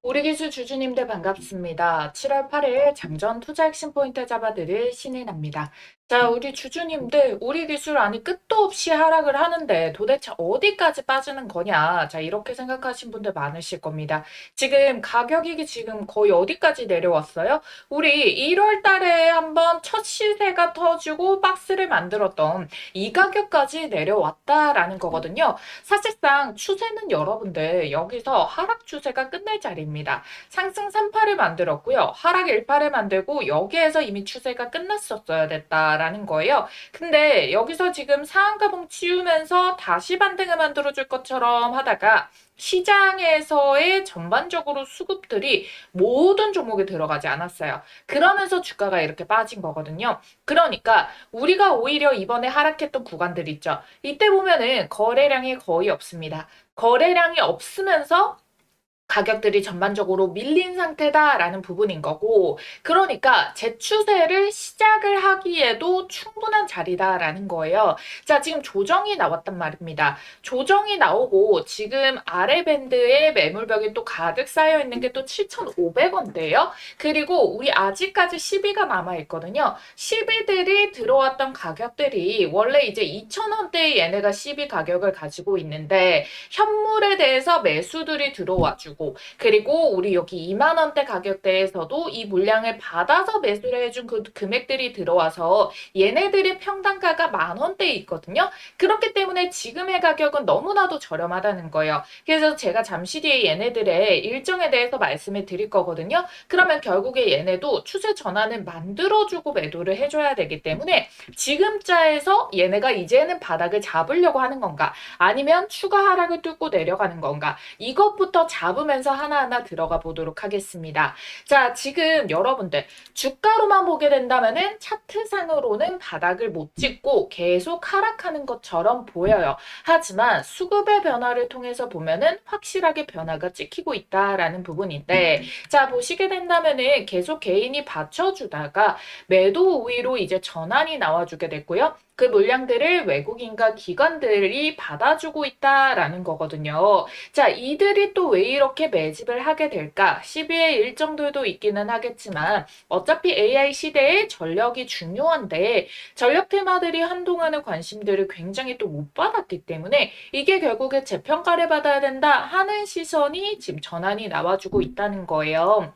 우리 기술 주주님들 반갑습니다. 7월 8일 장전 투자 핵심 포인트 잡아드릴 신이 납니다. 자, 우리 주주님들, 우리 기술 아니 끝도 없이 하락을 하는데 도대체 어디까지 빠지는 거냐? 자, 이렇게 생각하신 분들 많으실 겁니다. 지금 가격이 지금 거의 어디까지 내려왔어요? 우리 1월 달에 한번 첫 시세가 터지고 박스를 만들었던 이 가격까지 내려왔다라는 거거든요. 사실상 추세는 여러분들 여기서 하락 추세가 끝날 자리입니다. 상승 3파를 만들었고요. 하락 1파를 만들고 여기에서 이미 추세가 끝났었어야 됐다라는 거예요. 근데 여기서 지금 상한가봉 치우면서 다시 반등을 만들어줄 것처럼 하다가 시장에서의 전반적으로 수급들이 모든 종목에 들어가지 않았어요. 그러면서 주가가 이렇게 빠진 거거든요. 그러니까 우리가 오히려 이번에 하락했던 구간들 있죠. 이때 보면은 거래량이 거의 없습니다. 거래량이 없으면서 가격들이 전반적으로 밀린 상태다라는 부분인 거고, 그러니까 재추세를 시작을 하기에도 충분한 자리다라는 거예요. 자, 지금 조정이 나왔단 말입니다. 조정이 나오고 지금 아래 밴드에 매물벽이 또 가득 쌓여 있는 게 또 7,500원대예요. 그리고 우리 아직까지 시비가 남아 있거든요. 시비들이 들어왔던 가격들이 원래 이제 2,000원대의 얘네가 시비 가격을 가지고 있는데 현물에 대해서 매수들이 들어와주고, 그리고 우리 여기 2만 원대 가격대에서도 이 물량을 받아서 매수를 해준 그 금액들이 들어와서 얘네들의 평단가가 10,000원대에 있거든요. 그렇기 때문에 지금의 가격은 너무나도 저렴하다는 거예요. 그래서 제가 잠시 뒤에 얘네들의 일정에 대해서 말씀을 드릴 거거든요. 그러면 결국에 얘네도 추세 전환을 만들어주고 매도를 해줘야 되기 때문에 지금자에서 얘네가 이제는 바닥을 잡으려고 하는 건가, 아니면 추가 하락을 뚫고 내려가는 건가, 이것부터 잡으면서 하나하나 들어가 보도록 하겠습니다. 자, 지금 여러분들 주가로만 보게 된다면은 차트상으로는 바닥을 못 찍고 계속 하락하는 것처럼 보여요. 하지만 수급의 변화를 통해서 보면은 확실하게 변화가 찍히고 있다라는 부분인데, 자, 보시게 된다면은 계속 개인이 받쳐주다가 매도 우위로 이제 전환이 나와주게 됐고요. 그 물량들을 외국인과 기관들이 받아주고 있다라는 거거든요. 자, 이들이 또 왜 이렇게 매집을 하게 될까? 시비의 일정들도 있기는 하겠지만 어차피 AI 시대에 전력이 중요한데 전력 테마들이 한동안의 관심들을 굉장히 또 못 받았기 때문에 이게 결국에 재평가를 받아야 된다 하는 시선이 지금 전환이 나와주고 있다는 거예요.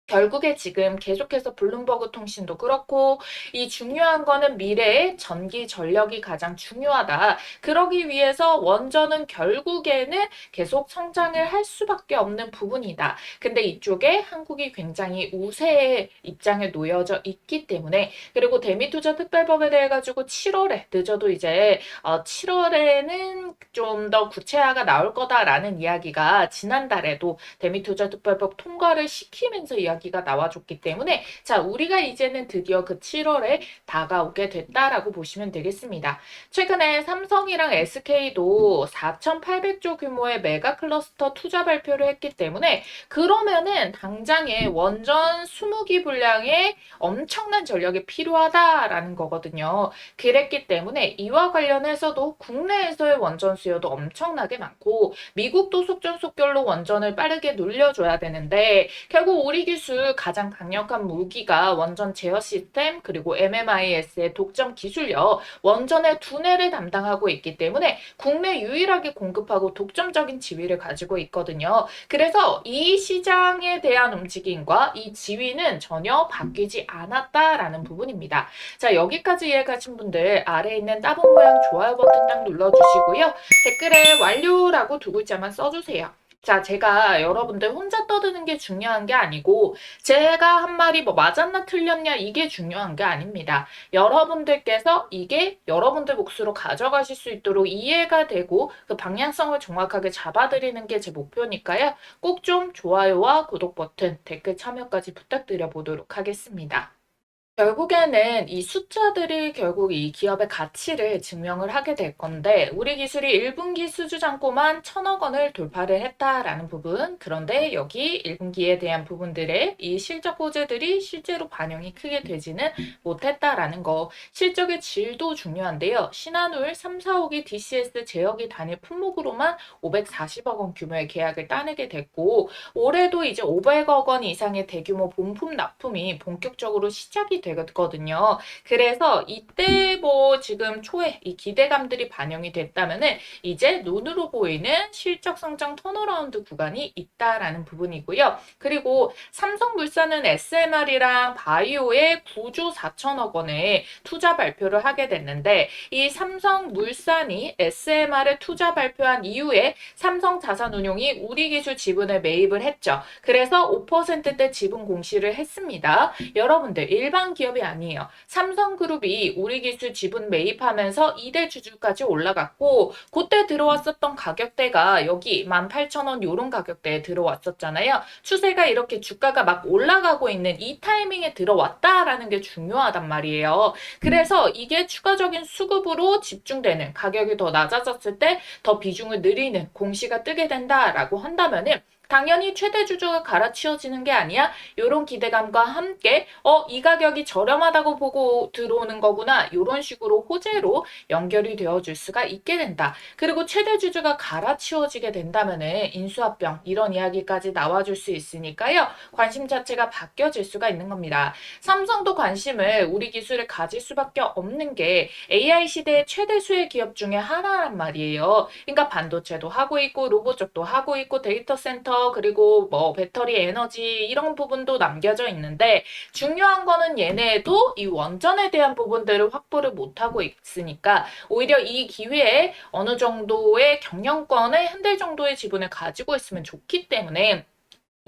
결국에 지금 계속해서 블룸버그 통신도 그렇고, 이 중요한 거는 미래의 전기 전력이 가장 중요하다. 그러기 위해서 원전은 결국에는 계속 성장을 할 수밖에 없는 부분이다. 근데 이쪽에 한국이 굉장히 우세의 입장에 놓여져 있기 때문에, 그리고 대미투자 특별법에 대해 가지고 7월에 늦어도 이제 7월에는 좀 더 구체화가 나올 거다라는 이야기가 지난달에도 대미투자 특별법 통과를 시키면서 이야기가 나와줬기 때문에, 자, 우리가 이제는 드디어 그 7월에 다가오게 됐다라고 보시면 되겠습니다. 최근에 삼성이랑 SK도 4,800조 규모의 메가 클러스터 투자 발표를 했기 때문에, 그러면은 당장에 원전 20기 분량에 엄청난 전력이 필요하다라는 거거든요. 그랬기 때문에 이와 관련해서도 국내에서의 원전 수요도 엄청나게 많고, 미국도 속전속결로 원전을 빠르게 늘려줘야 되는데, 결국 우리 기술 가장 강력한 무기가 원전 제어 시스템, 그리고 MMIS의 독점 기술력, 원전의 두뇌를 담당하고 있기 때문에 국내 유일하게 공급하고 독점적인 지위를 가지고 있거든요. 그래서 이 시장에 대한 움직임과 이 지위는 전혀 바뀌지 않았다라는 부분입니다. 자, 여기까지 이해가신 분들 아래에 있는 따봉 모양 좋아요 버튼 딱 눌러주시고요. 댓글에 완료라고 두 글자만 써주세요. 자, 제가 여러분들 혼자 떠드는 게 중요한 게 아니고, 제가 한 말이 뭐 맞았나 틀렸냐 이게 중요한 게 아닙니다. 여러분들께서 이게 여러분들 몫으로 가져가실 수 있도록 이해가 되고 그 방향성을 정확하게 잡아드리는 게 제 목표니까요. 꼭 좀 좋아요와 구독 버튼, 댓글 참여까지 부탁드려 보도록 하겠습니다. 결국에는 이 숫자들이 결국 이 기업의 가치를 증명을 하게 될 건데 우리 기술이 1분기 수주잔고만 1,000억 원을 돌파를 했다라는 부분, 그런데 여기 1분기에 대한 부분들의 이 실적 호재들이 실제로 반영이 크게 되지는 못했다라는 거. 실적의 질도 중요한데요. 신한울 3, 4호기 DCS 제어기 단일 품목으로만 540억 원 규모의 계약을 따내게 됐고, 올해도 이제 500억 원 이상의 대규모 본품 납품이 본격적으로 시작이 되거든요. 그래서 이때 뭐 지금 초에 이 기대감들이 반영이 됐다면은 이제 눈으로 보이는 실적 성장 턴어라운드 구간이 있다라는 부분이고요. 그리고 삼성물산은 SMR이랑 바이오에 9조 4천억 원의 투자 발표를 하게 됐는데, 이 삼성물산이 SMR에 투자 발표한 이후에 삼성자산운용이 우리기술 지분을 매입을 했죠. 그래서 5%대 지분 공시를 했습니다. 여러분들 일반 기업이 아니에요. 삼성그룹이 우리기술 지분 매입하면서 2대 주주까지 올라갔고, 그때 들어왔었던 가격대가 여기 18,000원 요런 가격대에 들어왔었잖아요. 추세가 이렇게 주가가 막 올라가고 있는 이 타이밍에 들어왔다라는 게 중요하단 말이에요. 그래서 이게 추가적인 수급으로 집중되는, 가격이 더 낮아졌을 때 더 비중을 늘리는 공시가 뜨게 된다라고 한다면은 당연히 최대 주주가 갈아치워지는 게 아니야. 이런 기대감과 함께 이 가격이 저렴하다고 보고 들어오는 거구나. 이런 식으로 호재로 연결이 되어줄 수가 있게 된다. 그리고 최대 주주가 갈아치워지게 된다면은 인수합병 이런 이야기까지 나와줄 수 있으니까요. 관심 자체가 바뀌어질 수가 있는 겁니다. 삼성도 관심을 우리 기술을 가질 수밖에 없는 게 AI 시대의 최대 수혜 기업 중에 하나란 말이에요. 그러니까 반도체도 하고 있고 로봇 쪽도 하고 있고 데이터 센터 그리고 뭐 배터리 에너지 이런 부분도 남겨져 있는데, 중요한 거는 얘네도 이 원전에 대한 부분들을 확보를 못하고 있으니까 오히려 이 기회에 어느 정도의 경영권의 현대 정도의 지분을 가지고 있으면 좋기 때문에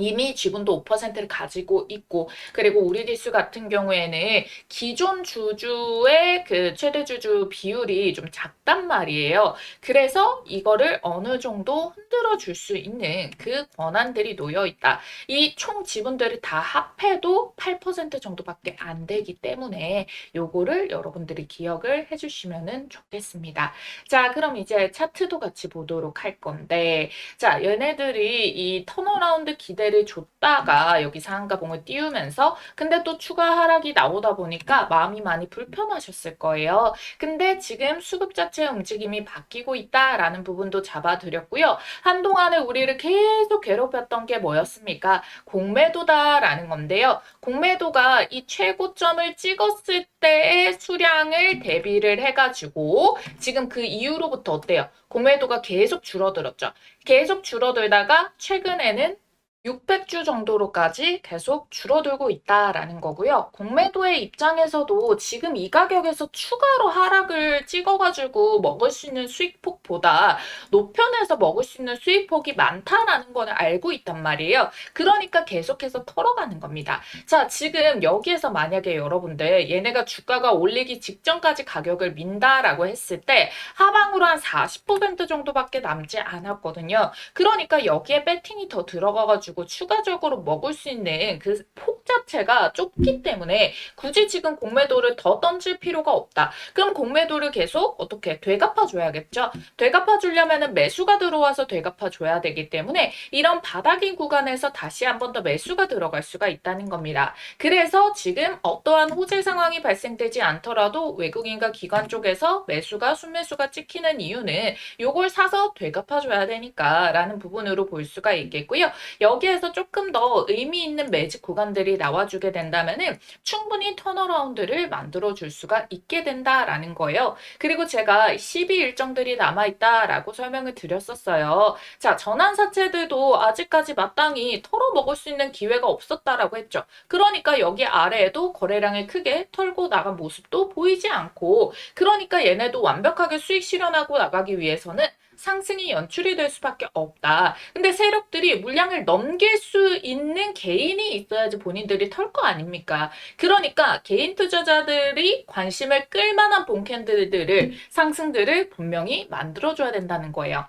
이미 지분도 5%를 가지고 있고, 그리고 우리디스 같은 경우에는 기존 주주의 그 최대 주주 비율이 좀 작단 말이에요. 그래서 이거를 어느 정도 흔들어 줄 수 있는 그 권한들이 놓여 있다. 이 총 지분들을 다 합해도 8% 정도밖에 안 되기 때문에 요거를 여러분들이 기억을 해주시면 좋겠습니다. 자, 그럼 이제 차트도 같이 보도록 할 건데, 자, 얘네들이 이 턴어라운드 기대를 줬다가 여기 상한가봉을 띄우면서 근데 또 추가 하락이 나오다 보니까 마음이 많이 불편하셨을 거예요. 근데 지금 수급 자체 움직임이 바뀌고 있다라는 부분도 잡아드렸고요. 한동안에 우리를 계속 괴롭혔던 게 뭐였습니까? 공매도다라는 건데요. 공매도가 이 최고점을 찍었을 때의 수량을 대비를 해가지고 지금 그 이후로부터 어때요? 공매도가 계속 줄어들었죠. 계속 줄어들다가 최근에는 600주 정도로까지 계속 줄어들고 있다라는 거고요. 공매도의 입장에서도 지금 이 가격에서 추가로 하락을 찍어가지고 먹을 수 있는 수익폭보다 노편에서 먹을 수 있는 수익폭이 많다라는 거는 알고 있단 말이에요. 그러니까 계속해서 털어가는 겁니다. 자, 지금 여기에서 만약에 여러분들 얘네가 주가가 올리기 직전까지 가격을 민다라고 했을 때 하방으로 한 40% 정도밖에 남지 않았거든요. 그러니까 여기에 배팅이 더 들어가가지고 추가적으로 먹을 수 있는 그 폭 자체가 좁기 때문에 굳이 지금 공매도를 더 던질 필요가 없다. 그럼 공매도를 계속 어떻게 되갚아 줘야겠죠. 되갚아 주려면은 매수가 들어와서 되갚아 줘야 되기 때문에 이런 바닥인 구간에서 다시 한 번 더 매수가 들어갈 수가 있다는 겁니다. 그래서 지금 어떠한 호재 상황이 발생되지 않더라도 외국인과 기관 쪽에서 매수가 순매수가 찍히는 이유는 요걸 사서 되갚아 줘야 되니까 라는 부분으로 볼 수가 있겠고요. 여기에서 조금 더 의미 있는 매직 구간들이 나와주게 된다면은 충분히 턴어라운드를 만들어 줄 수가 있게 된다라는 거예요. 그리고 제가 12 일정들이 남아있다라고 설명을 드렸었어요. 자, 전환사채들도 아직까지 마땅히 털어먹을 수 있는 기회가 없었다라고 했죠. 그러니까 여기 아래에도 거래량을 크게 털고 나간 모습도 보이지 않고, 그러니까 얘네도 완벽하게 수익 실현하고 나가기 위해서는 상승이 연출이 될 수밖에 없다. 근데 세력들이 물량을 넘길 수 있는 개인이 있어야지 본인들이 털 거 아닙니까? 그러니까 개인 투자자들이 관심을 끌 만한 본캔들을 상승들을 분명히 만들어줘야 된다는 거예요.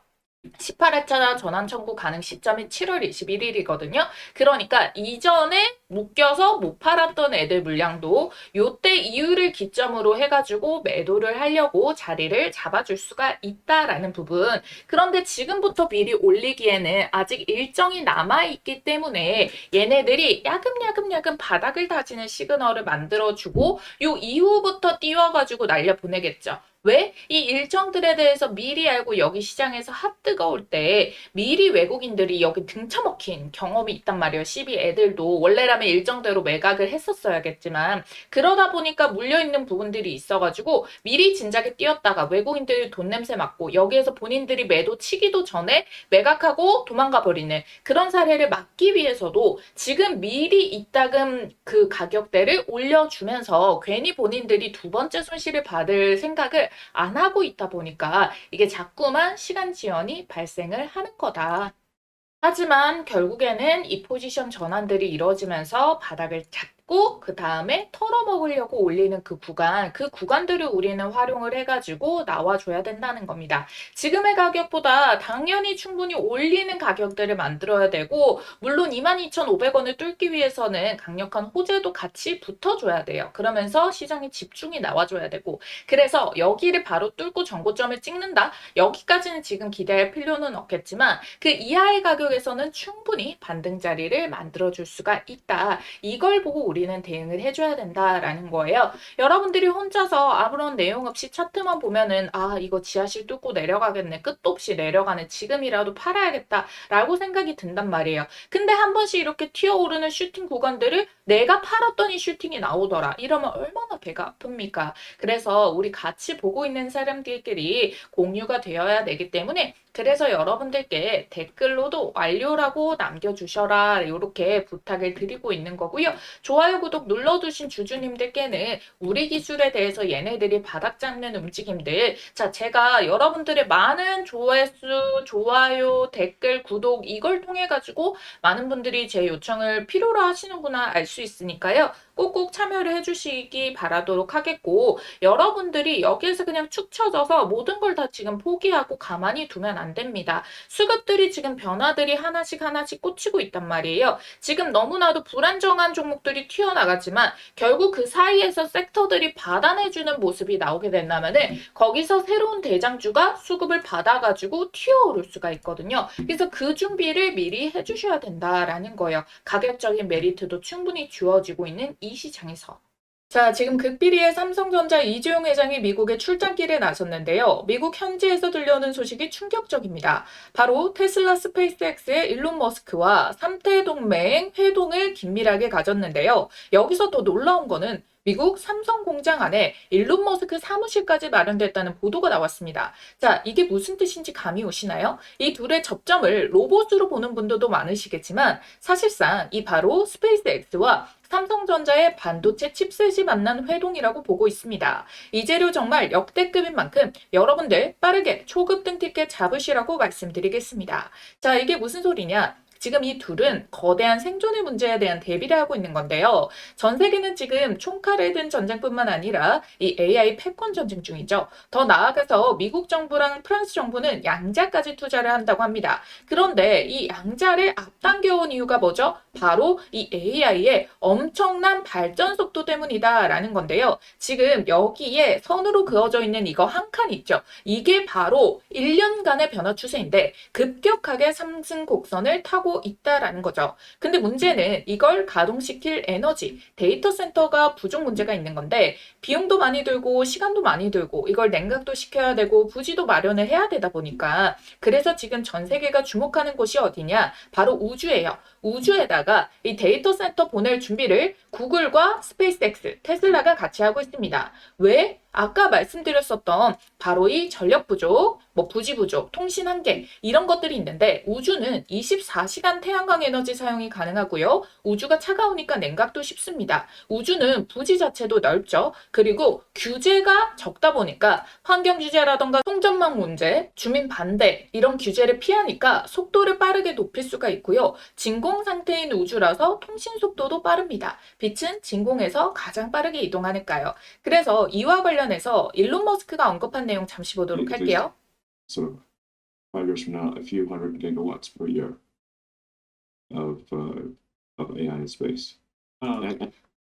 18회차 전환 청구 가능 시점이 7월 21일이거든요. 그러니까 이전에 묶여서 못 팔았던 애들 물량도 요때 이유를 기점으로 해가지고 매도를 하려고 자리를 잡아줄 수가 있다라는 부분. 그런데 지금부터 미리 올리기에는 아직 일정이 남아있기 때문에 얘네들이 야금야금 바닥을 다지는 시그널을 만들어주고 요 이후부터 띄워가지고 날려보내겠죠. 왜? 이 일정들에 대해서 미리 알고 여기 시장에서 핫 뜨거울 때 미리 외국인들이 여기 등쳐먹힌 경험이 있단 말이에요. 12 애들도 원래라면 일정대로 매각을 했었어야겠지만 그러다 보니까 물려있는 부분들이 있어가지고 미리 진작에 뛰었다가 외국인들이 돈 냄새 맡고 여기에서 본인들이 매도 치기도 전에 매각하고 도망가 버리는 그런 사례를 막기 위해서도 지금 미리 이따금 그 가격대를 올려주면서 괜히 본인들이 두 번째 손실을 받을 생각을 안 하고 있다 보니까 이게 자꾸만 시간 지연이 발생을 하는 거다. 하지만 결국에는 이 포지션 전환들이 이루어지면서 바닥을 잡고 그 다음에 털어먹으려고 올리는 그 구간들을 우리는 활용을 해가지고 나와줘야 된다는 겁니다. 지금의 가격보다 당연히 충분히 올리는 가격들을 만들어야 되고 물론 22,500원을 뚫기 위해서는 강력한 호재도 같이 붙어줘야 돼요. 그러면서 시장에 집중이 나와줘야 되고 그래서 여기를 바로 뚫고 전고점을 찍는다? 여기까지는 지금 기대할 필요는 없겠지만 그 이하의 가격에서는 충분히 반등 자리를 만들어줄 수가 있다. 이걸 보고 우리는 대응을 해줘야 된다라는 거예요. 여러분들이 혼자서 아무런 내용 없이 차트만 보면은 아 이거 지하실 뚫고 내려가겠네. 끝도 없이 내려가네. 지금이라도 팔아야겠다라고 생각이 든단 말이에요. 근데 한 번씩 이렇게 튀어오르는 슈팅 구간들을 내가 팔았더니 슈팅이 나오더라. 이러면 얼마나 배가 아픕니까? 그래서 우리 같이 보고 있는 사람들끼리 공유가 되어야 되기 때문에 그래서 여러분들께 댓글로도 완료라고 남겨주셔라 이렇게 부탁을 드리고 있는 거고요. 좋아요, 구독 눌러두신 주주님들께는 우리 기술에 대해서 얘네들이 바닥 잡는 움직임들 자 제가 여러분들의 많은 조회수, 좋아요, 댓글, 구독 이걸 통해 가지고 많은 분들이 제 요청을 필요로 하시는구나 알 수 있으니까요. 꼭꼭 참여를 해주시기 바라도록 하겠고 여러분들이 여기에서 그냥 축 처져서 모든 걸 다 지금 포기하고 가만히 두면 안 됩니다. 수급들이 지금 변화들이 하나씩 꽂히고 있단 말이에요. 지금 너무나도 불안정한 종목들이 튀어나가지만 결국 그 사이에서 섹터들이 받아내주는 모습이 나오게 된다면은 거기서 새로운 대장주가 수급을 받아가지고 튀어오를 수가 있거든요. 그래서 그 준비를 미리 해주셔야 된다라는 거예요. 가격적인 메리트도 충분히 주어지고 있는 이 시장에서. 자, 지금 극비리의 삼성전자 이재용 회장이 미국에 출장길에 나섰는데요. 미국 현지에서 들려오는 소식이 충격적입니다. 바로 테슬라 스페이스X의 일론 머스크와 3태 동맹 회동을 긴밀하게 가졌는데요. 여기서 더 놀라운 거는 미국 삼성 공장 안에 일론 머스크 사무실까지 마련됐다는 보도가 나왔습니다. 자, 이게 무슨 뜻인지 감이 오시나요? 이 둘의 접점을 로봇으로 보는 분들도 많으시겠지만 사실상 이 바로 스페이스X와 삼성전자의 반도체 칩셋이 만난 회동이라고 보고 있습니다. 이 재료 정말 역대급인 만큼 여러분들 빠르게 초급등 티켓 잡으시라고 말씀드리겠습니다. 자, 이게 무슨 소리냐? 지금 이 둘은 거대한 생존의 문제에 대한 대비를 하고 있는 건데요. 전 세계는 지금 총칼을 든 전쟁뿐만 아니라 이 AI 패권 전쟁 중이죠. 더 나아가서 미국 정부랑 프랑스 정부는 양자까지 투자를 한다고 합니다. 그런데 이 양자를 앞당겨온 이유가 뭐죠? 바로 이 AI의 엄청난 발전 속도 때문이다라는 건데요. 지금 여기에 선으로 그어져 있는 이거 한 칸 있죠. 이게 바로 1년간의 변화 추세인데 급격하게 상승 곡선을 타고 있다라는 거죠. 근데 문제는 이걸 가동시킬 에너지, 데이터 센터가 부족 문제가 있는 건데 비용도 많이 들고 시간도 많이 들고 이걸 냉각도 시켜야 되고 부지도 마련을 해야 되다 보니까 그래서 지금 전 세계가 주목하는 곳이 어디냐? 바로 우주예요. 우주에다가 이 데이터 센터 보낼 준비를 구글과 스페이스X, 테슬라가 같이 하고 있습니다. 왜? 아까 말씀드렸었던 바로 이 전력 부족, 부지 부족, 통신 한계 이런 것들이 있는데 우주는 24시간 태양광 에너지 사용이 가능하고요. 우주가 차가우니까 냉각도 쉽습니다. 우주는 부지 자체도 넓죠. 그리고 규제가 적다 보니까 환경 규제라던가 통전망 문제, 주민 반대 이런 규제를 피하니까 속도를 빠르게 높일 수가 있고요. 진공 상태인 우주라서 통신 속도도 빠릅니다. 빛은 진공에서 가장 빠르게 이동하니까요. 그래서 이와 관련해서 일론 머스크가 언급한 내용 잠시 보도록 할게요. So 5 years from now, a few hundred gigawatts per year of AI in space.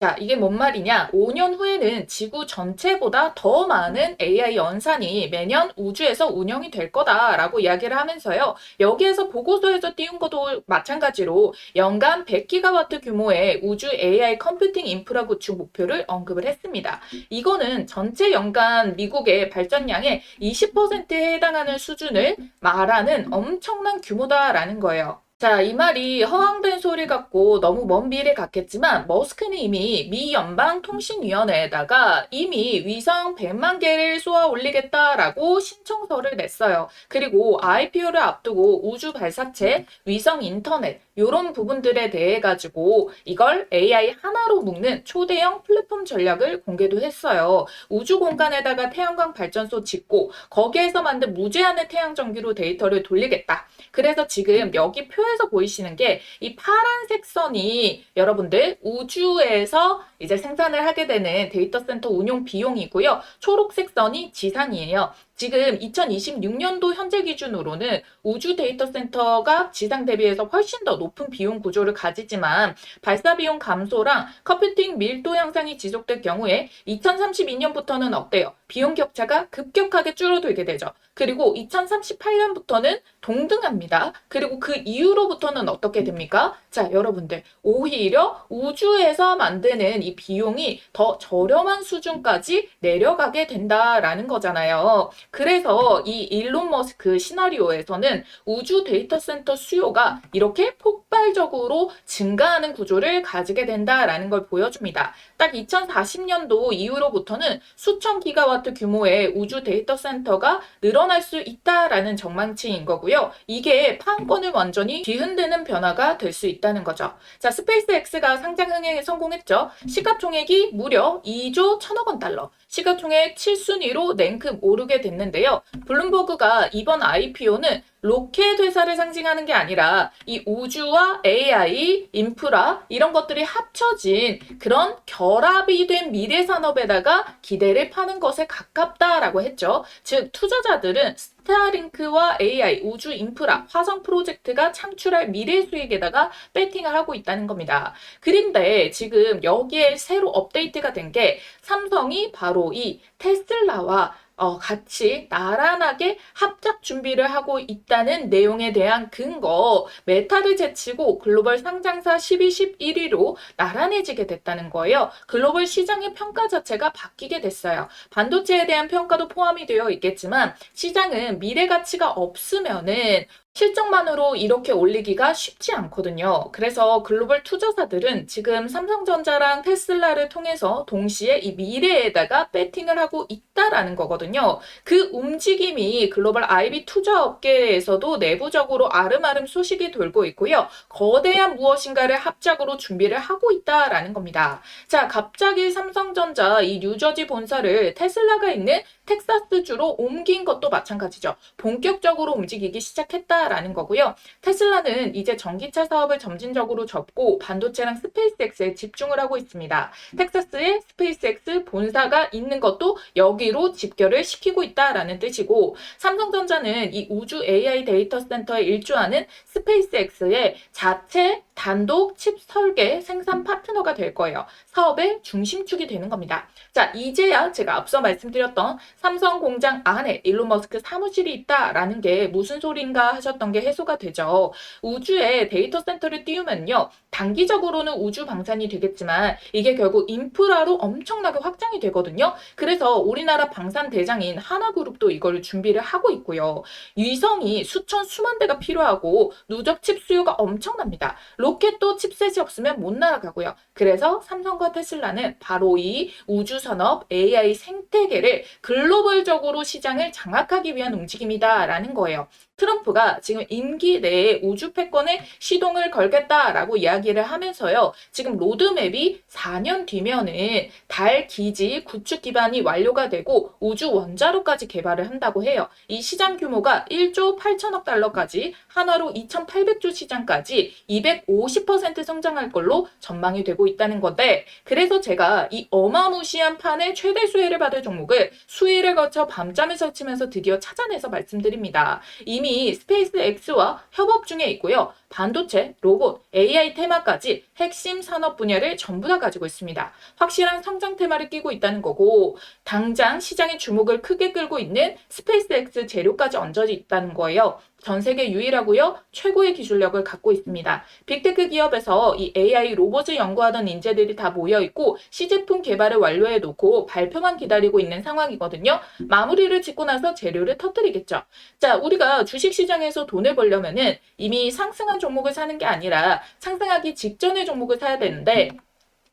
자, 이게 뭔 말이냐? 5년 후에는 지구 전체보다 더 많은 AI 연산이 매년 우주에서 운영이 될 거다라고 이야기를 하면서요. 여기에서 보고서에서 띄운 것도 마찬가지로 연간 100기가와트 규모의 우주 AI 컴퓨팅 인프라 구축 목표를 언급을 했습니다. 이거는 전체 연간 미국의 발전량의 20%에 해당하는 수준을 말하는 엄청난 규모다라는 거예요. 자, 이 말이 허황된 소리 같고 너무 먼 미래 같겠지만 머스크는 이미 미 연방통신위원회에다가 이미 위성 100만 개를 쏘아 올리겠다라고 신청서를 냈어요. 그리고 IPO를 앞두고 우주 발사체, 위성 인터넷 이런 부분들에 대해 가지고 이걸 AI 하나로 묶는 초대형 플랫폼 전략을 공개도 했어요. 우주 공간에다가 태양광 발전소 짓고 거기에서 만든 무제한의 태양 전기로 데이터를 돌리겠다. 그래서 지금 여기 표에서 보이시는 게 이 파란색 선이 여러분들 우주에서 이제 생산을 하게 되는 데이터 센터 운용 비용이고요. 초록색 선이 지상이에요. 지금 2026년도 현재 기준으로는 우주 데이터 센터가 지상 대비해서 훨씬 더 높은 비용 구조를 가지지만 발사 비용 감소랑 컴퓨팅 밀도 향상이 지속될 경우에 2032년부터는 어때요? 비용 격차가 급격하게 줄어들게 되죠. 그리고 2038년부터는 동등합니다. 그리고 그 이후로부터는 어떻게 됩니까? 자, 여러분들 오히려 우주에서 만드는 이 비용이 더 저렴한 수준까지 내려가게 된다라는 거잖아요. 그래서 이 일론 머스크 시나리오에서는 우주 데이터 센터 수요가 이렇게 폭발적으로 증가하는 구조를 가지게 된다라는 걸 보여줍니다. 딱 2040년도 이후로부터는 수천 기가와트 규모의 우주 데이터 센터가 늘어날 수 있다라는 전망치인 거고요. 이게 판권을 완전히 뒤흔드는 변화가 될 수 있다는 거죠. 자, 스페이스X가 상장 흥행에 성공했죠. 시가총액이 무려 2조 1천억 원 달러. 시가총액 7순위로 랭크 오르게 됐는데요. 블룸버그가 이번 IPO는 로켓 회사를 상징하는 게 아니라 이 우주와 AI, 인프라 이런 것들이 합쳐진 그런 결합이 된 미래 산업에다가 기대를 파는 것에 가깝다라고 했죠. 즉 투자자들은 스타링크와 AI, 우주 인프라, 화성 프로젝트가 창출할 미래 수익에다가 배팅을 하고 있다는 겁니다. 그런데 지금 여기에 새로 업데이트가 된 게 삼성이 바로 이 테슬라와 같이 나란하게 합작 준비를 하고 있다는 내용에 대한 근거, 메타를 제치고 글로벌 상장사 12, 11위로 나란해지게 됐다는 거예요. 글로벌 시장의 평가 자체가 바뀌게 됐어요. 반도체에 대한 평가도 포함이 되어 있겠지만 시장은 미래 가치가 없으면은 실적만으로 이렇게 올리기가 쉽지 않거든요. 그래서 글로벌 투자사들은 지금 삼성전자랑 테슬라를 통해서 동시에 이 미래에다가 배팅을 하고 있다라는 거거든요. 그 움직임이 글로벌 IB 투자 업계에서도 내부적으로 아름아름 소식이 돌고 있고요. 거대한 무엇인가를 합작으로 준비를 하고 있다라는 겁니다. 자, 갑자기 삼성전자 이 뉴저지 본사를 테슬라가 있는 텍사스주로 옮긴 것도 마찬가지죠. 본격적으로 움직이기 시작했다라는 거고요. 테슬라는 이제 전기차 사업을 점진적으로 접고 반도체랑 스페이스X에 집중을 하고 있습니다. 텍사스에 스페이스X 본사가 있는 것도 여기로 집결을 시키고 있다라는 뜻이고 삼성전자는 이 우주 AI 데이터 센터에 일조하는 스페이스X의 자체 단독 칩 설계 생산 파트너가 될 거예요. 사업의 중심축이 되는 겁니다. 자, 이제야 제가 앞서 말씀드렸던 삼성 공장 안에 일론 머스크 사무실이 있다라는 게 무슨 소린가 하셨던 게 해소가 되죠. 우주에 데이터 센터를 띄우면요. 단기적으로는 우주 방산이 되겠지만 이게 결국 인프라로 엄청나게 확장이 되거든요. 그래서 우리나라 방산 대장인 하나그룹도 이걸 준비를 하고 있고요. 위성이 수천 수만 대가 필요하고 누적 칩 수요가 엄청납니다. 로켓도 칩셋이 없으면 못 날아가고요. 그래서 삼성과 테슬라는 바로 이 우주산업 AI 생태계를 글로벌적으로 시장을 장악하기 위한 움직임이다라는 거예요. 트럼프가 지금 임기 내에 우주 패권에 시동을 걸겠다라고 이야기를 하면서요. 지금 로드맵이 4년 뒤면은 달 기지 구축 기반이 완료가 되고 우주 원자로까지 개발을 한다고 해요. 이 시장 규모가 1조 8천억 달러까지 한화로 2,800조 시장까지 250% 성장할 걸로 전망이 되고 있다는 건데 그래서 제가 이 어마무시한 판의 최대 수혜를 받을 종목을 수혜를 거쳐 밤잠을 설치면서 드디어 찾아내서 말씀드립니다. 이미 이미 스페이스X와 협업 중에 있고요. 반도체, 로봇, AI 테마까지 핵심 산업 분야를 전부 다 가지고 있습니다. 확실한 성장 테마를 끼고 있다는 거고 당장 시장의 주목을 크게 끌고 있는 스페이스X 재료까지 얹어져 있다는 거예요. 전 세계 유일하고요. 최고의 기술력을 갖고 있습니다. 빅테크 기업에서 이 AI 로봇을 연구하던 인재들이 다 모여 있고 시제품 개발을 완료해 놓고 발표만 기다리고 있는 상황이거든요. 마무리를 짓고 나서 재료를 터뜨리겠죠. 자, 우리가 주식시장에서 돈을 벌려면은 이미 상승한 종목을 사는 게 아니라 상승하기 직전의 종목을 사야 되는데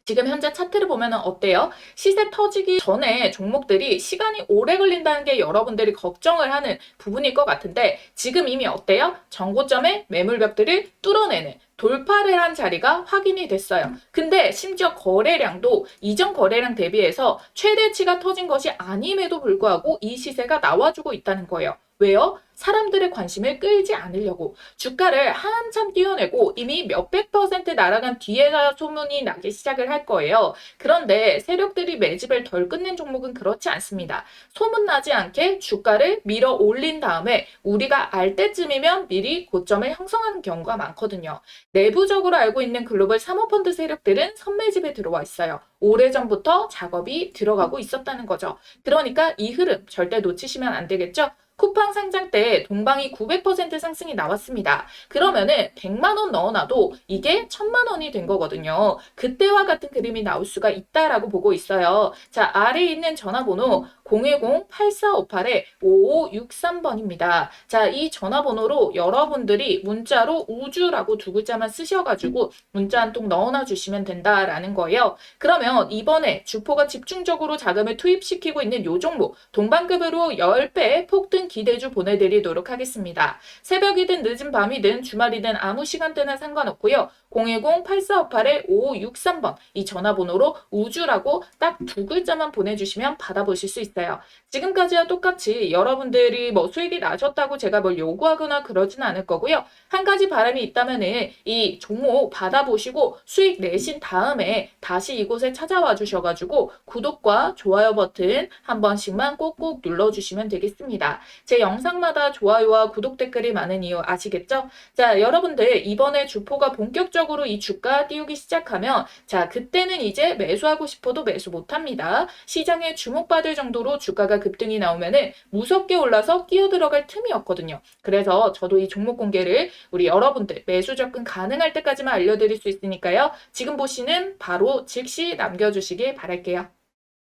지금 현재 차트를 보면 어때요? 시세 터지기 전에 종목들이 시간이 오래 걸린다는 게 여러분들이 걱정을 하는 부분일 것 같은데 지금 이미 어때요? 전고점의 매물벽들을 뚫어내는 돌파를 한 자리가 확인이 됐어요. 근데 심지어 거래량도 이전 거래량 대비해서 최대치가 터진 것이 아님에도 불구하고 이 시세가 나와주고 있다는 거예요. 왜요? 사람들의 관심을 끌지 않으려고 주가를 한참 띄워내고 이미 몇백 % 날아간 뒤에야 소문이 나기 시작을 할 거예요. 그런데 세력들이 매집을 덜 끝낸 종목은 그렇지 않습니다. 소문나지 않게 주가를 밀어 올린 다음에 우리가 알 때쯤이면 미리 고점을 형성하는 경우가 많거든요. 내부적으로 알고 있는 글로벌 사모펀드 세력들은 선매집에 들어와 있어요. 오래전부터 작업이 들어가고 있었다는 거죠. 그러니까 이 흐름 절대 놓치시면 안 되겠죠? 쿠팡 상장 때 동방이 900% 상승이 나왔습니다. 그러면은 100만 원 넣어놔도 이게 1000만 원이 된 거거든요. 그때와 같은 그림이 나올 수가 있다라고 보고 있어요. 자, 아래에 있는 전화번호 010-8458-5563번입니다. 자, 이 전화번호로 여러분들이 문자로 우주라고 두 글자만 쓰셔가지고 문자 한 통 넣어놔 주시면 된다라는 거예요. 그러면 이번에 주포가 집중적으로 자금을 투입시키고 있는 요 종목 동방급으로 10배 폭등 기대주 보내드리도록 하겠습니다. 새벽이든 늦은 밤이든 주말이든 아무 시간대나 상관없고요. 010-8458-5563번 이 전화번호로 우주라고 딱 두 글자만 보내주시면 받아보실 수 있어요. 지금까지와 똑같이 여러분들이 뭐 수익이 나셨다고 제가 뭘 요구하거나 그러진 않을 거고요. 한 가지 바람이 있다면은 이 종목 받아보시고 수익 내신 다음에 다시 이곳에 찾아와 주셔가지고 구독과 좋아요 버튼 한 번씩만 꼭꼭 눌러주시면 되겠습니다. 제 영상마다 좋아요와 구독 댓글이 많은 이유 아시겠죠? 자, 여러분들 이번에 주포가 본격적으로 이 주가 띄우기 시작하면 자, 그때는 이제 매수하고 싶어도 매수 못합니다. 시장에 주목받을 정도로 주가가 급등이 나오면은 무섭게 올라서 끼어 들어갈 틈이 없거든요. 그래서 저도 이 종목 공개를 우리 여러분들 매수 접근 가능할 때까지만 알려드릴 수 있으니까요. 지금 보시는 바로 즉시 남겨주시길 바랄게요.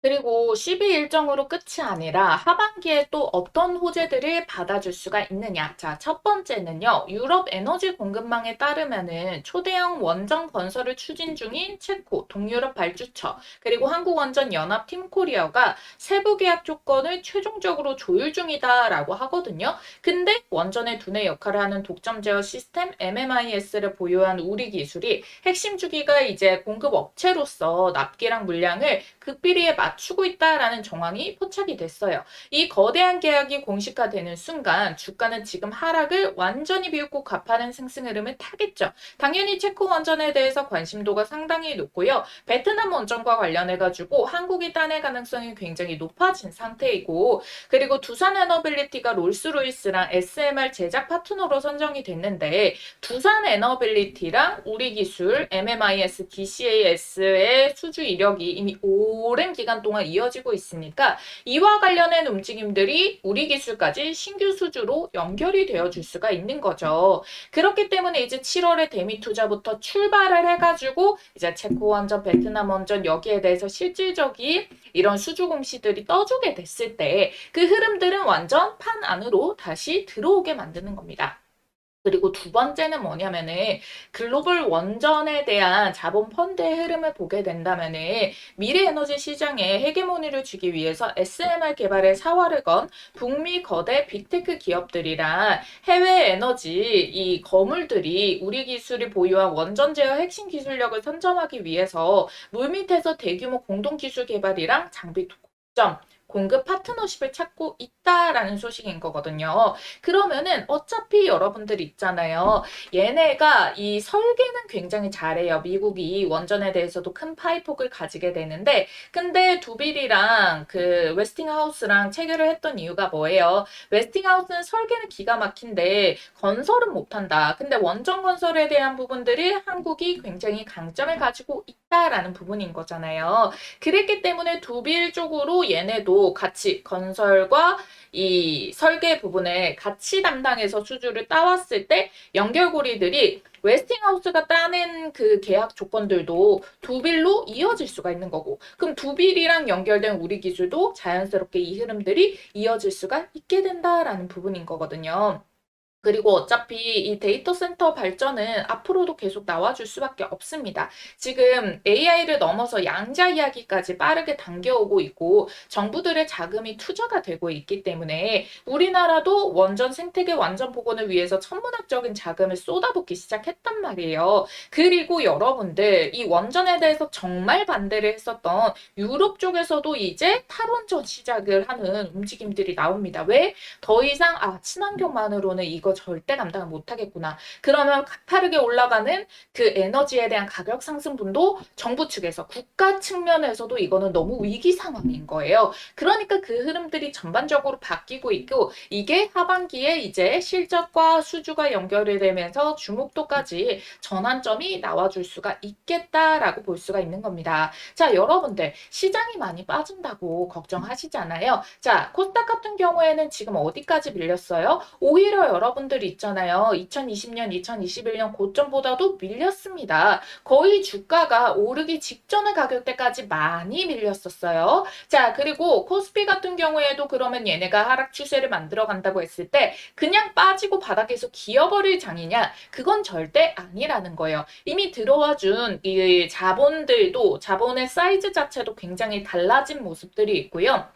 그리고 12 일정으로 끝이 아니라 하반기에 또 어떤 호재들을 받아줄 수가 있느냐. 자, 첫 번째는요. 유럽 에너지 공급망에 따르면은 초대형 원전 건설을 추진 중인 체코, 동유럽 발주처, 그리고 한국원전연합 팀코리아가 세부 계약 조건을 최종적으로 조율 중이다라고 하거든요. 근데 원전의 두뇌 역할을 하는 독점 제어 시스템 MMIS를 보유한 우리 기술이 핵심 주기가 이제 공급 업체로서 납기량 물량을 극비리에 맞추고 있다라는 정황이 포착이 됐어요. 이 거대한 계약이 공식화되는 순간 주가는 지금 하락을 완전히 비웃고 가파른 상승 흐름을 타겠죠. 당연히 체코 원전에 대해서 관심도가 상당히 높고요. 베트남 원전과 관련해가지고 한국이 따낼 가능성이 굉장히 높아진 상태이고 그리고 두산 에너빌리티가 롤스로이스랑 SMR 제작 파트너로 선정이 됐는데 두산 에너빌리티랑 우리 기술 MMIS, DCAS의 수주 이력이 이미 오랜 기간 동안 이어지고 있으니까 이와 관련된 움직임들이 우리 기술까지 신규 수주로 연결이 되어 줄 수가 있는 거죠. 그렇기 때문에 이제 7월에 대미 투자부터 출발을 해가지고 이제 체코 원전, 베트남 원전 여기에 대해서 실질적인 이런 수주 공시들이 떠주게 됐을 때 그 흐름들은 완전 판 안으로 다시 들어오게 만드는 겁니다. 그리고 두 번째는 뭐냐면은 글로벌 원전에 대한 자본 펀드의 흐름을 보게 된다면은 미래 에너지 시장에 헤게모니를 주기 위해서 SMR 개발에 사활을 건 북미 거대 빅테크 기업들이랑 해외 에너지 이 거물들이 우리 기술이 보유한 원전 제어 핵심 기술력을 선점하기 위해서 물밑에서 대규모 공동 기술 개발이랑 장비 독점 공급 파트너십을 찾고 있다라는 소식인 거거든요. 그러면은 어차피 여러분들 있잖아요. 얘네가 이 설계는 굉장히 잘해요. 미국이 원전에 대해서도 큰 파이폭을 가지게 되는데 근데 두빌이랑 그 웨스팅하우스랑 체결을 했던 이유가 뭐예요? 웨스팅하우스는 설계는 기가 막힌데 건설은 못한다. 근데 원전 건설에 대한 부분들이 한국이 굉장히 강점을 가지고 있다라는 부분인 거잖아요. 그랬기 때문에 두빌 쪽으로 얘네도 같이 건설과 이 설계 부분에 같이 담당해서 수주를 따왔을 때 연결고리들이 웨스팅하우스가 따낸 그 계약 조건들도 두빌로 이어질 수가 있는 거고 그럼 두빌이랑 연결된 우리 기술도 자연스럽게 이 흐름들이 이어질 수가 있게 된다라는 부분인 거거든요. 그리고 어차피 이 데이터 센터 발전은 앞으로도 계속 나와줄 수밖에 없습니다. 지금 AI를 넘어서 양자 이야기까지 빠르게 당겨오고 있고 정부들의 자금이 투자가 되고 있기 때문에 우리나라도 원전 생태계 완전 복원을 위해서 천문학적인 자금을 쏟아붓기 시작했단 말이에요. 그리고 여러분들 이 원전에 대해서 정말 반대를 했었던 유럽 쪽에서도 이제 탈원전 시작을 하는 움직임들이 나옵니다. 왜? 더 이상 친환경만으로는 이거 절대 감당을 못하겠구나. 그러면 가파르게 올라가는 그 에너지에 대한 가격 상승분도 정부 측에서 국가 측면에서도 이거는 너무 위기 상황인 거예요. 그러니까 그 흐름들이 전반적으로 바뀌고 있고 이게 하반기에 이제 실적과 수주가 연결이 되면서 주목도까지 전환점이 나와줄 수가 있겠다라고 볼 수가 있는 겁니다. 자, 여러분들 시장이 많이 빠진다고 걱정하시잖아요. 자, 코스닥 같은 경우에는 지금 어디까지 밀렸어요? 오히려 여러분들 있잖아요. 2020년, 2021년 고점보다도 밀렸습니다. 거의 주가가 오르기 직전의 가격대까지 많이 밀렸었어요. 자, 그리고 코스피 같은 경우에도 그러면 얘네가 하락 추세를 만들어 간다고 했을 때 그냥 빠지고 바닥에서 기어버릴 장이냐? 그건 절대 아니라는 거예요. 이미 들어와 준 이 자본들도 자본의 사이즈 자체도 굉장히 달라진 모습들이 있고요.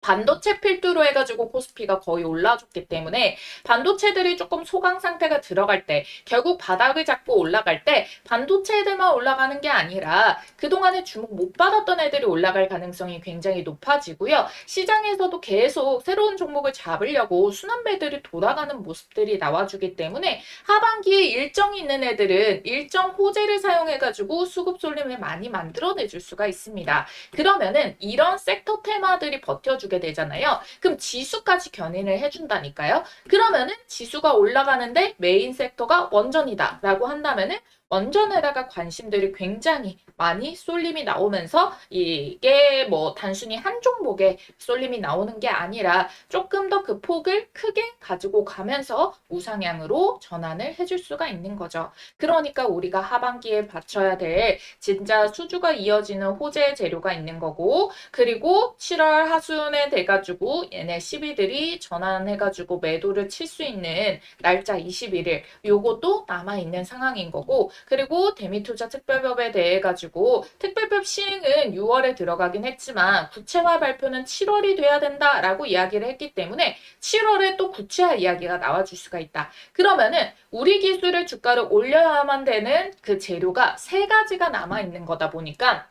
반도체 필두로 해가지고 코스피가 거의 올라줬기 때문에 반도체들이 조금 소강 상태가 들어갈 때 결국 바닥을 잡고 올라갈 때 반도체 애들만 올라가는 게 아니라 그동안에 주목 못 받았던 애들이 올라갈 가능성이 굉장히 높아지고요. 시장에서도 계속 새로운 종목을 잡으려고 순환매들이 돌아가는 모습들이 나와주기 때문에 하반기에 일정이 있는 애들은 일정 호재를 사용해가지고 수급 쏠림을 많이 만들어내줄 수가 있습니다. 그러면은 이런 섹터 테마들이 버텨주게 되잖아요. 그럼 지수까지 견인을 해준다니까요. 그러면은 지수가 올라가는데 메인 섹터가 원전이다 라고 한다면은 원전에다가 관심들이 굉장히 많이 쏠림이 나오면서 이게 뭐 단순히 한 종목에 쏠림이 나오는 게 아니라 조금 더 그 폭을 크게 가지고 가면서 우상향으로 전환을 해줄 수가 있는 거죠. 그러니까 우리가 하반기에 받쳐야 될 진짜 수주가 이어지는 호재 재료가 있는 거고 그리고 7월 하순에 돼가지고 얘네 12들이 전환해가지고 매도를 칠 수 있는 날짜 21일 요것도 남아있는 상황인 거고 그리고 대미투자 특별법에 대해 가지고 특별법 시행은 6월에 들어가긴 했지만 구체화 발표는 7월이 돼야 된다라고 이야기를 했기 때문에 7월에 또 구체화 이야기가 나와줄 수가 있다. 그러면은 우리 기술의 주가를 올려야만 되는 그 재료가 세 가지가 남아있는 거다 보니까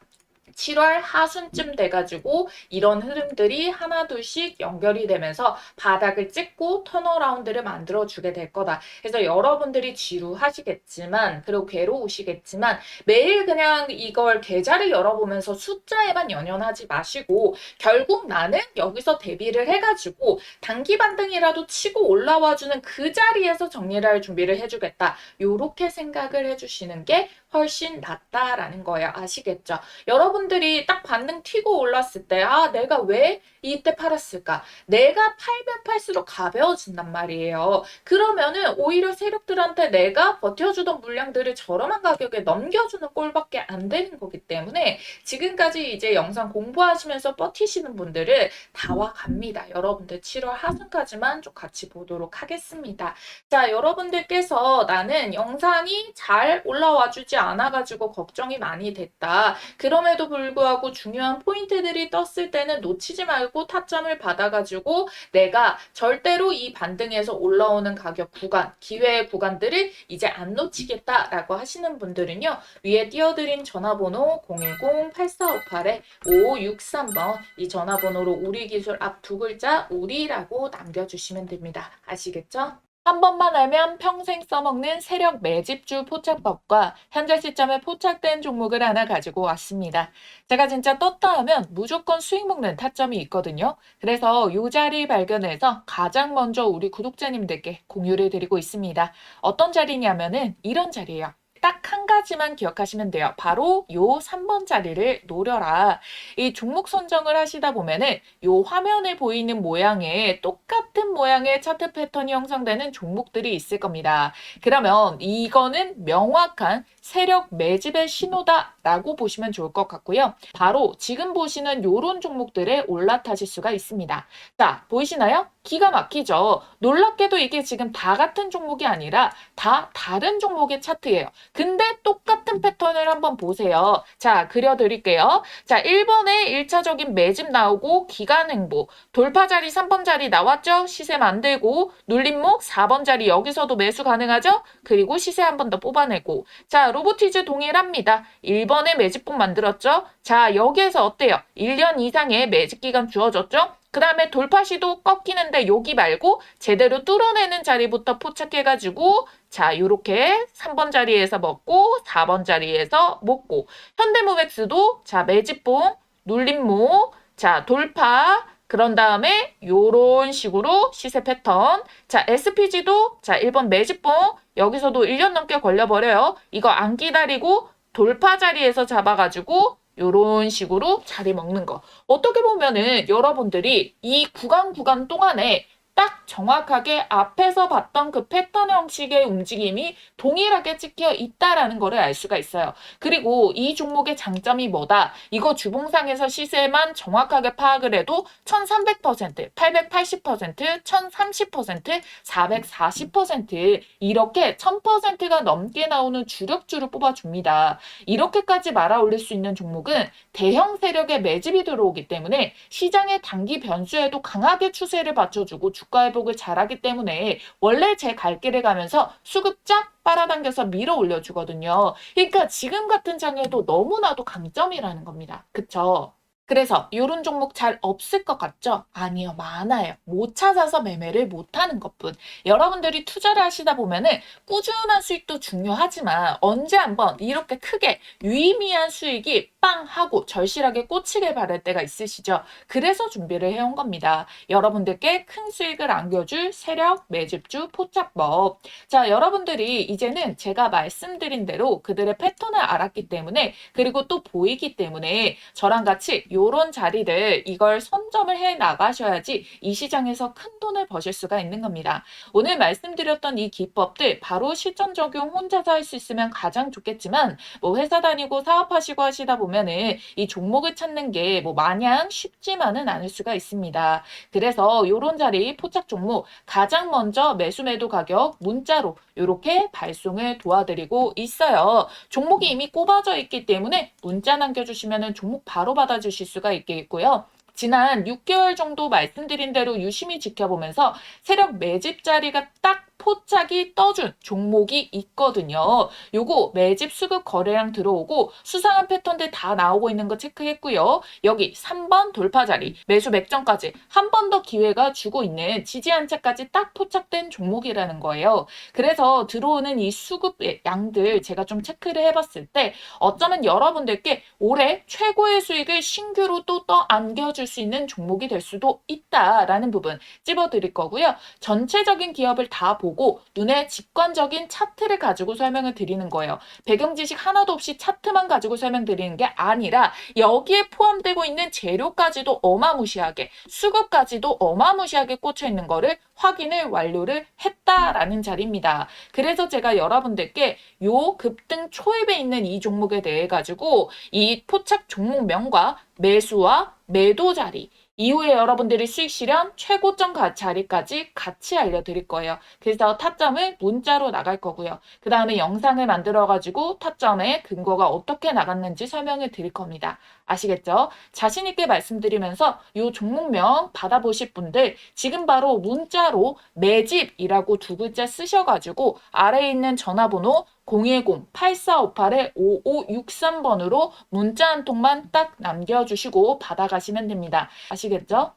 7월 하순쯤 돼가지고 이런 흐름들이 하나둘씩 연결이 되면서 바닥을 찍고 턴어라운드를 만들어주게 될 거다. 그래서 여러분들이 지루하시겠지만 그리고 괴로우시겠지만 매일 그냥 이걸 계좌를 열어보면서 숫자에만 연연하지 마시고 결국 나는 여기서 대비를 해가지고 단기 반등이라도 치고 올라와주는 그 자리에서 정리를 할 준비를 해주겠다. 요렇게 생각을 해주시는 게 훨씬 낫다라는 거예요. 아시겠죠? 여러분들이 딱 반등 튀고 올랐을 때 내가 왜 이때 팔았을까? 내가 팔면 팔수록 가벼워진단 말이에요. 그러면은 오히려 세력들한테 내가 버텨주던 물량들을 저렴한 가격에 넘겨주는 꼴밖에 안 되는 거기 때문에 지금까지 이제 영상 공부하시면서 버티시는 분들은 다 와갑니다. 여러분들 7월 하순까지만 좀 같이 보도록 하겠습니다. 자, 여러분들께서 나는 영상이 잘 올라와주지 않아가지고 걱정이 많이 됐다. 그럼에도 불구하고 중요한 포인트들이 떴을 때는 놓치지 말고 타점을 받아가지고 내가 절대로 이 반등에서 올라오는 가격 구간, 기회의 구간들을 이제 안 놓치겠다라고 하시는 분들은요. 위에 띄워드린 전화번호 010-8458-5563번 이 전화번호로 우리기술 앞 두 글자 우리라고 남겨주시면 됩니다. 아시겠죠? 한 번만 알면 평생 써먹는 세력 매집주 포착법과 현재 시점에 포착된 종목을 하나 가지고 왔습니다. 제가 진짜 떴다 하면 무조건 수익 먹는 타점이 있거든요. 그래서 이 자리 발견해서 가장 먼저 우리 구독자님들께 공유를 드리고 있습니다. 어떤 자리냐면은 이런 자리예요. 딱 한 가지만 기억하시면 돼요. 바로 요 3번 자리를 노려라. 이 종목 선정을 하시다 보면은 요 화면에 보이는 모양의 똑같은 모양의 차트 패턴이 형성되는 종목들이 있을 겁니다. 그러면 이거는 명확한 세력 매집의 신호다라고 보시면 좋을 것 같고요. 바로 지금 보시는 요런 종목들에 올라타실 수가 있습니다. 자, 보이시나요? 기가 막히죠. 놀랍게도 이게 지금 다 같은 종목이 아니라 다 다른 종목의 차트예요. 근데 똑같은 패턴을 한번 보세요. 자, 그려드릴게요. 자, 1번에 1차적인 매집 나오고 기간 행보, 돌파 자리 3번 자리 나왔죠? 시세 만들고 눌림목 4번 자리 여기서도 매수 가능하죠? 그리고 시세 한 번 더 뽑아내고 자, 로보티즈 동일합니다. 1번에 매집봉 만들었죠? 자, 여기에서 어때요? 1년 이상의 매집 기간 주어졌죠? 그 다음에 돌파 시도 꺾이는데 여기 말고 제대로 뚫어내는 자리부터 포착해가지고 자, 요렇게 3번 자리에서 먹고 4번 자리에서 먹고 현대모백스도 자, 매집봉, 눌림목, 자, 돌파 그런 다음에 요런 식으로 시세 패턴 자, SPG도 자, 1번 매집봉 여기서도 1년 넘게 걸려버려요. 이거 안 기다리고 돌파 자리에서 잡아가지고 요런 식으로 자리 먹는 거. 어떻게 보면은 여러분들이 이 구간 동안에 딱 정확하게 앞에서 봤던 그 패턴 형식의 움직임이 동일하게 찍혀 있다라는 거를 알 수가 있어요. 그리고 이 종목의 장점이 뭐다? 이거 주봉상에서 시세만 정확하게 파악을 해도 1300%, 880%, 1030%, 440% 이렇게 1000%가 넘게 나오는 주력주를 뽑아줍니다. 이렇게까지 말아 올릴 수 있는 종목은 대형 세력의 매집이 들어오기 때문에 시장의 단기 변수에도 강하게 추세를 받쳐주고 주가 회복을 잘하기 때문에 원래 제 갈 길을 가면서 수급 쫙 빨아당겨서 밀어 올려주거든요. 그러니까 지금 같은 장에도 너무나도 강점이라는 겁니다. 그쵸? 그래서 이런 종목 잘 없을 것 같죠? 아니요, 많아요. 못 찾아서 매매를 못하는 것뿐. 여러분들이 투자를 하시다 보면은 꾸준한 수익도 중요하지만 언제 한번 이렇게 크게 유의미한 수익이 빵 하고 절실하게 꽂히길 바랄 때가 있으시죠? 그래서 준비를 해온 겁니다. 여러분들께 큰 수익을 안겨줄 세력 매집주 포착법. 자, 여러분들이 이제는 제가 말씀드린 대로 그들의 패턴을 알았기 때문에 그리고 또 보이기 때문에 저랑 같이 요런 자리를 이걸 선점을 해 나가셔야지 이 시장에서 큰 돈을 버실 수가 있는 겁니다. 오늘 말씀드렸던 이 기법들 바로 실전 적용 혼자서 할 수 있으면 가장 좋겠지만 뭐 회사 다니고 사업하시고 하시다 보면은 이 종목을 찾는 게 뭐 마냥 쉽지만은 않을 수가 있습니다. 그래서 요런 자리 포착 종목 가장 먼저 매수 매도 가격 문자로 이렇게 발송을 도와드리고 있어요. 종목이 이미 꼽아져 있기 때문에 문자 남겨주시면 종목 바로 받아주실 수가 있겠고요. 지난 6개월 정도 말씀드린 대로 유심히 지켜보면서 세력 매집 자리가 딱 포착이 떠준 종목이 있거든요. 요거 매집 수급 거래량 들어오고 수상한 패턴들 다 나오고 있는 거 체크했고요. 여기 3번 돌파 자리 매수 맥점까지 한 번 더 기회가 주고 있는 지지 한차까지 딱 포착된 종목이라는 거예요. 그래서 들어오는 이 수급의 양들 제가 좀 체크를 해봤을 때 어쩌면 여러분들께 올해 최고의 수익을 신규로 또 안겨줄 수 있는 종목이 될 수도 있다라는 부분 찝어드릴 거고요. 전체적인 기업을 다 보고 눈에 직관적인 차트를 가지고 설명을 드리는 거예요. 배경 지식 하나도 없이 차트만 가지고 설명드리는 게 아니라 여기에 포함되고 있는 재료까지도 어마무시하게 수급까지도 어마무시하게 꽂혀 있는 거를 확인을 완료를 했다라는 자리입니다. 그래서 제가 여러분들께 요 급등 초입에 있는 이 종목에 대해 가지고 이 포착 종목명과 매수와 매도 자리 이후에 여러분들이 수익 실현 최고점 자리까지 같이 알려드릴 거예요. 그래서 타점을 문자로 나갈 거고요. 그 다음에 영상을 만들어가지고 타점의 근거가 어떻게 나갔는지 설명을 드릴 겁니다. 아시겠죠? 자신 있게 말씀드리면서 이 종목명 받아보실 분들 지금 바로 문자로 매집이라고 두 글자 쓰셔가지고 아래에 있는 전화번호 010-8458-5563번으로 문자 한 통만 딱 남겨주시고 받아가시면 됩니다. 아시겠죠?